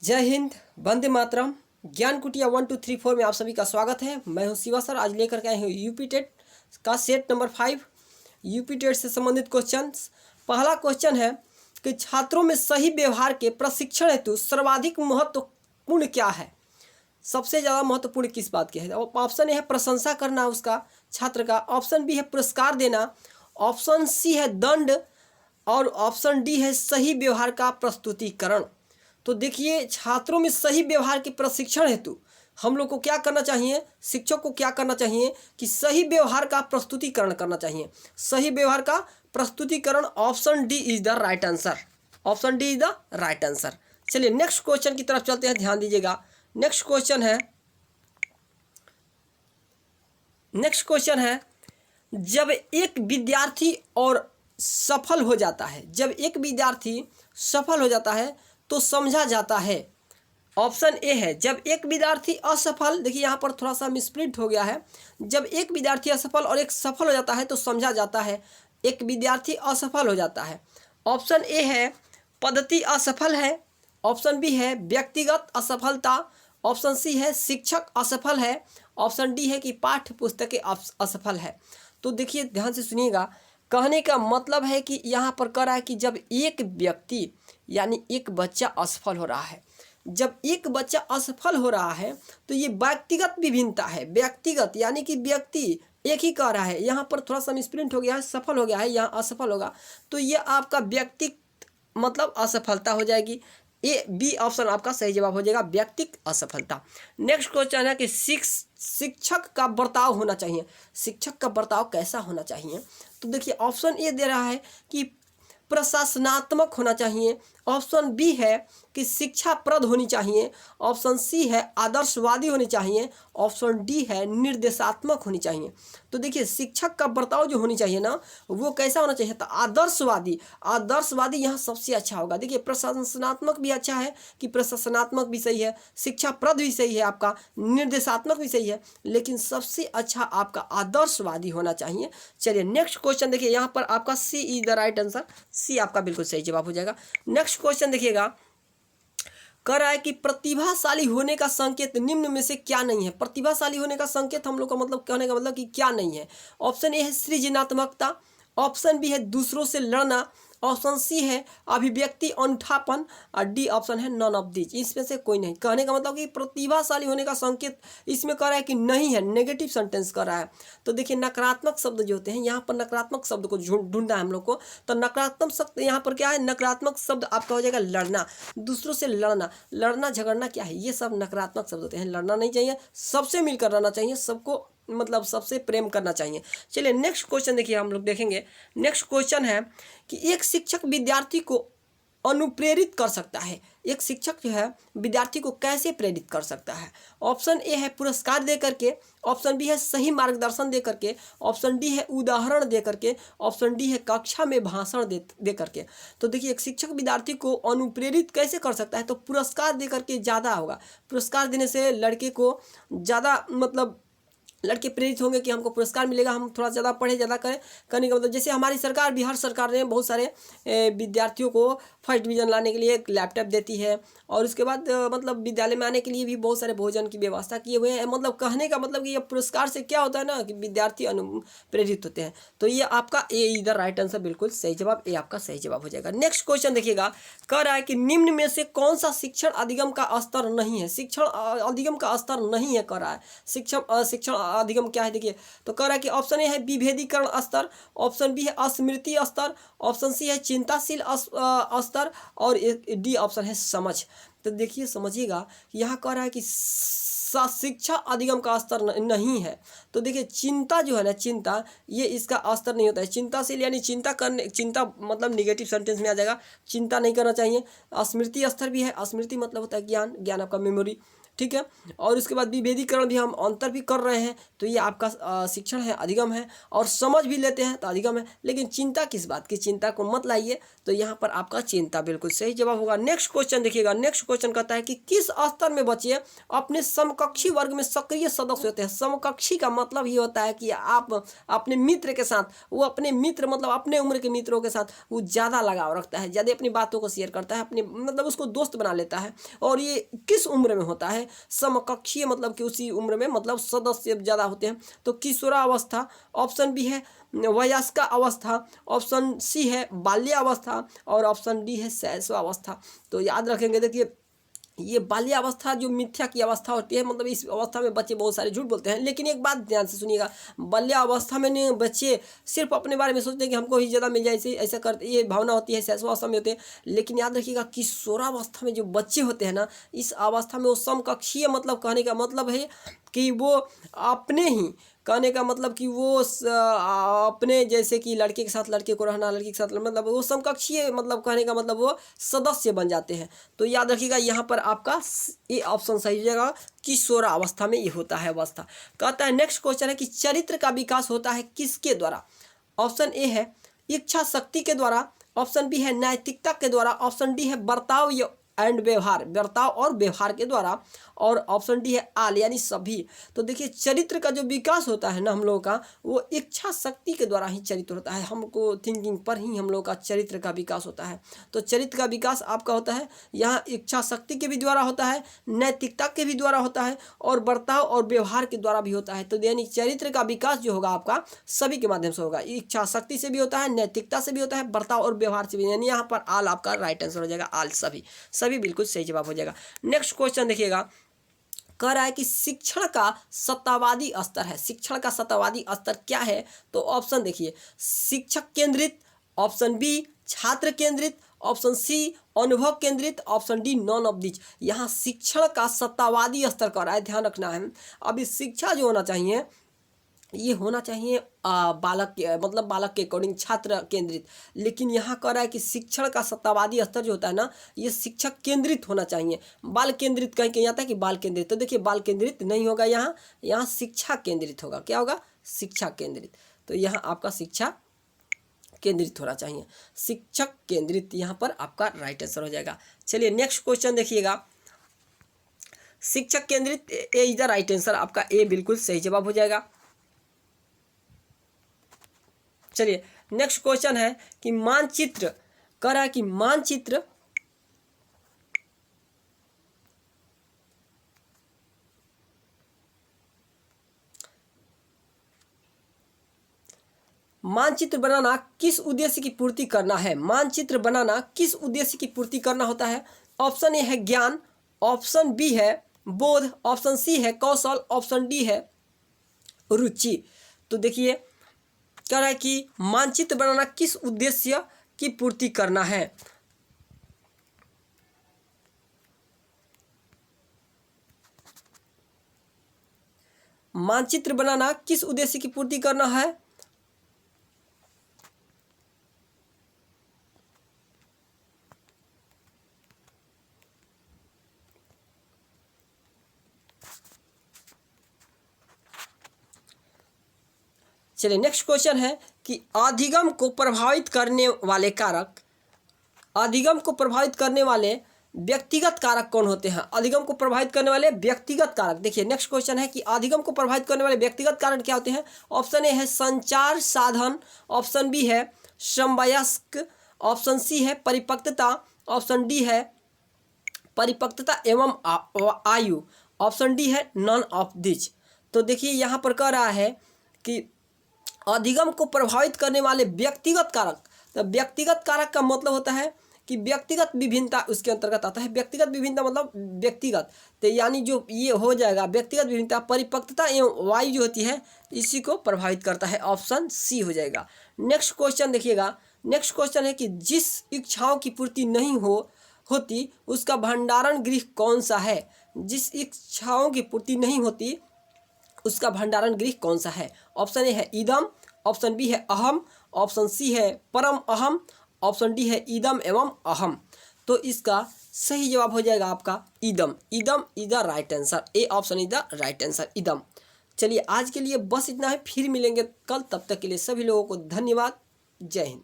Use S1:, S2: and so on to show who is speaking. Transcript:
S1: जय हिंद, वंदे मातरम। ज्ञान कुटिया 1 2 3 4 में आप सभी का स्वागत है। मैं हूं शिवा सर। आज लेकर के आए हूँ यूपी टेट का सेट नंबर 5 यूपी टेट से संबंधित क्वेश्चन। पहला क्वेश्चन है कि छात्रों में सही व्यवहार के प्रशिक्षण हेतु सर्वाधिक महत्वपूर्ण क्या है। सबसे ज़्यादा महत्वपूर्ण किस बात की है। ऑप्शन ए है प्रशंसा करना उसका छात्र का, ऑप्शन बी है पुरस्कार देना, ऑप्शन सी है दंड और ऑप्शन डी है सही व्यवहार का प्रस्तुतिकरण। तो देखिए, छात्रों में सही व्यवहार के प्रशिक्षण हेतु हम लोग को क्या करना चाहिए, शिक्षक को क्या करना चाहिए कि सही व्यवहार का प्रस्तुतिकरण करना चाहिए। सही व्यवहार का प्रस्तुतिकरण, option D is the right answer. Option D is the right answer. चलिए नेक्स्ट क्वेश्चन की तरफ चलते हैं, ध्यान दीजिएगा। नेक्स्ट क्वेश्चन है जब एक विद्यार्थी और सफल हो जाता है, जब एक विद्यार्थी सफल हो जाता है तो समझा जाता है। ऑप्शन ए है जब एक विद्यार्थी असफल, देखिए यहाँ पर थोड़ा सा मिसप्रिंट हो गया है। जब एक विद्यार्थी असफल और एक सफल हो जाता है तो समझा जाता है। एक विद्यार्थी असफल हो जाता है। ऑप्शन ए है पद्धति असफल है, ऑप्शन बी है व्यक्तिगत असफलता, ऑप्शन सी है शिक्षक असफल है, ऑप्शन डी है कि पाठ्य पुस्तकें असफल है। तो देखिए ध्यान से सुनिएगा, कहने का मतलब है कि यहाँ पर कह रहा है कि जब एक व्यक्ति यानी एक बच्चा असफल हो रहा है, जब एक बच्चा असफल हो रहा है तो ये व्यक्तिगत विभिन्नता है। व्यक्तिगत यानी कि व्यक्ति एक ही कह रहा है, यहाँ पर थोड़ा सा मिसप्रिंट हो गया है, सफल हो गया है, यहाँ असफल होगा तो ये आपका व्यक्ति मतलब असफलता हो जाएगी। ए बी ऑप्शन आपका सही जवाब हो जाएगा, व्यक्तिगत असफलता। नेक्स्ट क्वेश्चन है कि शिक्षक का बर्ताव होना चाहिए। शिक्षक का बर्ताव कैसा होना चाहिए। तो देखिए ऑप्शन ए दे रहा है कि प्रशासनात्मक होना चाहिए, ऑप्शन बी है कि शिक्षाप्रद होनी चाहिए, ऑप्शन सी है आदर्शवादी होनी चाहिए, ऑप्शन डी है निर्देशात्मक होनी चाहिए। तो देखिए शिक्षक का बर्ताव जो होनी चाहिए ना वो कैसा होना चाहिए, तो आदर्शवादी। आदर्शवादी यहाँ सबसे अच्छा होगा। देखिए प्रशासनात्मक भी अच्छा है कि प्रशासनात्मक भी सही है, शिक्षाप्रद भी सही है, आपका निर्देशात्मक भी सही है, लेकिन सबसे अच्छा आपका आदर्शवादी होना चाहिए। चलिए नेक्स्ट क्वेश्चन देखिए, यहाँ पर आपका सी इज द राइट आंसर। सी आपका बिल्कुल सही जवाब हो जाएगा। नेक्स्ट क्वेश्चन देखिएगा, कह रहा है कि प्रतिभाशाली होने का संकेत निम्न में से क्या नहीं है। प्रतिभाशाली होने का संकेत हम लोग का मतलब कहने का मतलब कि क्या नहीं है। ऑप्शन ए है सृजनात्मकता, ऑप्शन बी है दूसरों से लड़ना, ऑप्शन सी है अभिव्यक्ति अनूठापन और डी ऑप्शन है नॉन ऑफ दिस। इसमें से कोई नहीं। कहने का मतलब कि प्रतिभाशाली होने का संकेत इसमें कह रहा है कि नहीं है, नेगेटिव सेंटेंस कर रहा है। तो देखिए नकारात्मक शब्द जो होते हैं, यहाँ पर नकारात्मक शब्द को ढूंढना है हम लोग को। तो नकारात्मक शब्द यहाँ पर क्या है, नकारात्मक शब्द आपका हो जाएगा लड़ना, दूसरों से लड़ना। लड़ना झगड़ना क्या है, ये सब नकारात्मक शब्द होते हैं। लड़ना नहीं चाहिए, सबसे मिलकर रहना चाहिए, सबको मतलब सबसे प्रेम करना चाहिए। चलिए नेक्स्ट क्वेश्चन देखिए, हम लोग देखेंगे। नेक्स्ट क्वेश्चन है कि एक शिक्षक विद्यार्थी को अनुप्रेरित कर सकता है। एक शिक्षक जो है विद्यार्थी को कैसे प्रेरित कर सकता है। ऑप्शन ए है पुरस्कार दे करके, ऑप्शन बी है सही मार्गदर्शन दे करके, ऑप्शन डी है उदाहरण दे करके, ऑप्शन डी है कक्षा में भाषण दे करके। तो देखिए एक शिक्षक विद्यार्थी को अनुप्रेरित कैसे कर सकता है, तो पुरस्कार दे करके ज़्यादा होगा। पुरस्कार देने से लड़के को ज़्यादा मतलब लड़के प्रेरित होंगे कि हमको पुरस्कार मिलेगा, हम थोड़ा ज़्यादा पढ़े, ज़्यादा करें। करने का मतलब जैसे हमारी सरकार, बिहार सरकार ने बहुत सारे विद्यार्थियों को फर्स्ट डिवीज़न लाने के लिए एक लैपटॉप देती है, और उसके बाद मतलब विद्यालय में आने के लिए भी बहुत सारे भोजन की व्यवस्था किए हुए हैं। मतलब कहने का मतलब कि ये पुरस्कार से क्या होता है ना कि विद्यार्थी प्रेरित होते हैं। तो ये आपका ए इधर राइट आंसर, बिल्कुल सही जवाब, ए आपका सही जवाब हो जाएगा। नेक्स्ट क्वेश्चन देखिएगा, कह रहा है कि निम्न में से कौन सा शिक्षण अधिगम का स्तर नहीं है। शिक्षण अधिगम का स्तर नहीं है कह रहा है। शिक्षण अधिगम क्या है देखिए, तो कह रहा है कि ऑप्शन ए है विभेदीकरण स्तर, ऑप्शन बी है स्मृति स्तर, ऑप्शन सी है चिंताशील स्तर, और डी ऑप्शन है समझ। तो देखिए समझिएगा, यहाँ कह रहा है कि शिक्षा अधिगम का स्तर नहीं है। तो देखिए चिंता जो है ना, चिंता ये इसका स्तर नहीं होता है। चिंताशील यानी चिंता करने, चिंता मतलब निगेटिव सेंटेंस में आ जाएगा, चिंता नहीं करना चाहिए। स्मृति स्तर भी है, स्मृति मतलब होता है ज्ञान, ज्ञान आपका मेमोरी। ठीक है। और उसके बाद विभेदीकरण भी हम अंतर भी कर रहे हैं, तो ये आपका शिक्षण है, अधिगम है। और समझ भी लेते हैं तो अधिगम है। लेकिन चिंता किस बात की, चिंता को मत लाइए, तो यहाँ पर आपका चिंता बिल्कुल सही जवाब होगा। नेक्स्ट क्वेश्चन देखिएगा। नेक्स्ट क्वेश्चन कहता है कि किस स्तर में बच्चे अपने समकक्षी वर्ग में सक्रिय सदस्य होते हैं। समकक्षी का मतलब ये होता है कि आप अपने मित्र के साथ, वो अपने मित्र मतलब अपने उम्र के मित्रों के साथ वो ज़्यादा लगाव रखता है, ज़्यादा अपनी बातों को शेयर करता है, अपने मतलब उसको दोस्त बना लेता है। और ये किस उम्र में होता है? समकक्षीय मतलब कि उसी उम्र में मतलब सदस्य ज़्यादा होते हैं। तो किशोरावस्था, ऑप्शन बी है वयस्का अवस्था, ऑप्शन सी है बाल्यावस्था, और ऑप्शन डी है शैशवावस्था। तो याद रखेंगे, देखिए ये बाल्यावस्था जो मिथ्या की अवस्था होती है, मतलब इस अवस्था में बच्चे बहुत सारे झूठ बोलते हैं। लेकिन एक बात ध्यान से सुनिएगा, बाल्यावस्था में नहीं बच्चे सिर्फ अपने बारे में सोचते हैं कि हमको ही ज़्यादा मिल जाए, ऐसा करते, ये भावना होती है, शैशवावस्था में होते हैं। लेकिन याद रखिएगा किशोरावस्था में जो बच्चे होते हैं ना, इस अवस्था में वो समकक्षीय, मतलब कहने का मतलब है कि वो अपने ही, कहने का मतलब कि वो अपने जैसे कि लड़के के साथ लड़के को रहना, लड़की के साथ मतलब वो समकक्षीय, मतलब कहने का मतलब वो सदस्य बन जाते हैं। तो याद रखिएगा यहाँ पर आपका ये ऑप्शन सही हो जाएगा, किशोरावस्था में ये होता है अवस्था। कहता है नेक्स्ट क्वेश्चन है कि चरित्र का विकास होता है किसके द्वारा? ऑप्शन ए है इच्छा शक्ति के द्वारा, ऑप्शन बी है नैतिकता के द्वारा, ऑप्शन डी है बर्ताव एंड व्यवहार, बर्ताव और व्यवहार के द्वारा, और ऑप्शन डी है आल यानी सभी। तो देखिए चरित्र का जो विकास होता है ना हम लोगों का, वो इच्छा शक्ति के द्वारा ही चरित्र होता है। हमको थिंकिंग पर ही हम लोग का चरित्र का विकास होता है। तो चरित्र का विकास आपका होता है यहाँ इच्छा शक्ति के भी द्वारा होता है, नैतिकता के भी द्वारा होता है, और बर्ताव और व्यवहार के द्वारा भी होता है। तो यानी चरित्र का विकास जो होगा आपका सभी के माध्यम से होगा, इच्छा शक्ति से भी होता है, नैतिकता से भी होता है, बर्ताव और व्यवहार से भी। यानी यहाँ पर आल आपका राइट आंसर हो जाएगा, आल सभी बिल्कुल सही जवाब हो जाएगा। नेक्स्ट क्वेश्चन देखिएगा, कह रहा है कि शिक्षण का सत्तावादी स्तर है। शिक्षण का सत्तावादी स्तर क्या है? तो ऑप्शन देखिए, शिक्षक केंद्रित, ऑप्शन बी छात्र केंद्रित, ऑप्शन सी अनुभव केंद्रित, option D none of this. यहाँ शिक्षण का सत्तावादी स्तर कर रहा है, ध्यान रखना है। अभी शिक्षा जो होना चाहिए ये होना चाहिए बालक के, मतलब बालक के अकॉर्डिंग छात्र केंद्रित। लेकिन यहाँ कह रहा है कि शिक्षण का सत्तावादी स्तर जो होता है ना, ये शिक्षक केंद्रित होना चाहिए। बाल केंद्रित कहीं कहीं आता है कि बाल केंद्रित, तो देखिए बाल केंद्रित नहीं होगा, यहाँ शिक्षा केंद्रित होगा। क्या होगा? शिक्षा केंद्रित। तो यहाँ आपका शिक्षा केंद्रित होना चाहिए, शिक्षक केंद्रित यहाँ पर आपका राइट आंसर हो जाएगा। चलिए नेक्स्ट क्वेश्चन देखिएगा, शिक्षक केंद्रित ए इज द राइट आंसर, आपका ए बिल्कुल सही जवाब हो जाएगा। चलिए नेक्स्ट क्वेश्चन है कि मानचित्र, कह रहा है कि मानचित्र बनाना किस उद्देश्य की पूर्ति करना है? मानचित्र बनाना किस उद्देश्य की पूर्ति करना होता है? ऑप्शन ए है ज्ञान, ऑप्शन बी है बोध, ऑप्शन सी है कौशल, ऑप्शन डी है रुचि। तो देखिए कह रहा है कि मानचित्र बनाना किस उद्देश्य की पूर्ति करना है? मानचित्र बनाना किस उद्देश्य की पूर्ति करना है? चलिए नेक्स्ट क्वेश्चन है कि अधिगम को प्रभावित करने वाले कारक, अधिगम को प्रभावित करने वाले व्यक्तिगत कारक कौन होते हैं? अधिगम को प्रभावित करने वाले व्यक्तिगत कारक। देखिए नेक्स्ट क्वेश्चन है कि अधिगम को प्रभावित करने वाले व्यक्तिगत कारक क्या होते हैं? ऑप्शन ए है संचार साधन, ऑप्शन बी है समवयस्क, ऑप्शन सी है परिपक्वता, ऑप्शन डी है परिपक्वता एवं आयु, ऑप्शन डी है नॉन ऑफ दिस। तो देखिए यहाँ पर कह रहा है कि अधिगम को प्रभावित करने वाले व्यक्तिगत कारक। तो व्यक्तिगत कारक का मतलब होता है कि व्यक्तिगत विभिन्नता उसके अंतर्गत आता है। व्यक्तिगत विभिन्नता मतलब व्यक्तिगत, तो यानी जो ये हो जाएगा व्यक्तिगत विभिन्नता, परिपक्वता एवं वायु जो होती है इसी को प्रभावित करता है, ऑप्शन सी हो जाएगा। नेक्स्ट क्वेश्चन देखिएगा, नेक्स्ट क्वेश्चन है कि जिस इच्छाओं की पूर्ति नहीं होती उसका भंडारण गृह कौन सा है? जिस इच्छाओं की पूर्ति नहीं होती उसका भंडारण गृह कौन सा है? ऑप्शन ए है ईदम, ऑप्शन बी है अहम, ऑप्शन सी है परम अहम, ऑप्शन डी है ईदम एवं अहम। तो इसका सही जवाब हो जाएगा आपका इदम। इदम is the right answer, A option is the right answer, इदम। चलिए आज के लिए बस इतना है, फिर मिलेंगे कल, तब तक के लिए सभी लोगों को धन्यवाद। जय हिंद।